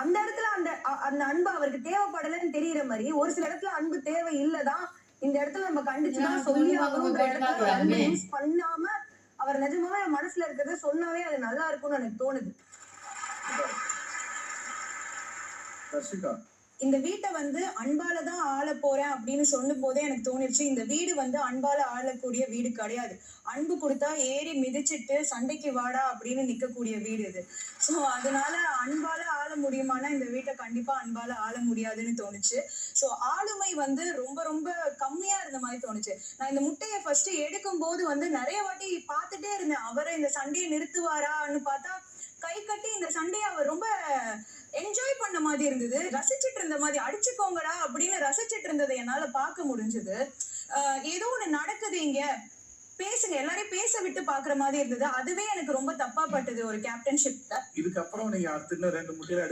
அந்த இடத்துல அந்த அந்த அன்பு அவருக்கு தேவைப்படலன்னு தெரியற மாதிரி ஒரு சில இடத்துல அன்பு தேவை இல்லதான், இந்த இடத்துல நம்ம கண்டிச்சுதான் சொல்லி ஆகணும்ன்ற இடத்துல அன்பு யூஸ் பண்ணாம அவர் நிஜமாவே மனசுல இருக்கிறத சொன்னாவே அது நல்லா இருக்கும்னு எனக்கு தோணுது. இந்த வீட்டை வந்து அன்பாலதான் ஆள போறேன் அப்படின்னு சொல்லும் போதே எனக்கு தோணிருச்சு, இந்த வீடு வந்து அன்பால ஆளக்கூடிய வீடு கிடையாது. அன்பு கொடுத்தா ஏறி மிதிச்சிட்டு சண்டைக்கு வாடா அப்படின்னு நிக்கக்கூடிய வீடு இது. சோ அதனால அன்பால ஆள முடியுமானா இந்த வீட்டை கண்டிப்பா அன்பால ஆள முடியாதுன்னு தோணுச்சு. சோ ஆளுமை வந்து ரொம்ப ரொம்ப கம்மியா இருந்த மாதிரி தோணுச்சு. நான் இந்த முட்டையை ஃபர்ஸ்ட் எடுக்கும் போது வந்து நிறைய வாட்டி பார்த்துட்டே இருந்தேன், அவரை இந்த சண்டையை நிறுத்துவாரான்னு பார்த்தா கை கட்டி இந்த சண்டையை அவர் ரொம்ப என்ஜாய் பண்ண மாதிரி இருந்தது, ரசிச்சிட்டு இருந்த மாதிரி, அடிச்சுக்கோங்கடா அப்படின்னு ரசிச்சிட்டு இருந்ததை என்னால பார்க்க முடிஞ்சது. ஏதோ ஒண்ணு நடக்குது இங்க, பேசுங்க, எல்லாரையும் பேச விட்டு பாக்குற மாதிரி இருந்தது. அதுவே எனக்கு ரொம்ப தப்பா பட்டது ஒரு கேப்டன்ஷிப்ல. இதுக்கப்புறம் நீங்க அடுத்த 2 முட்டையில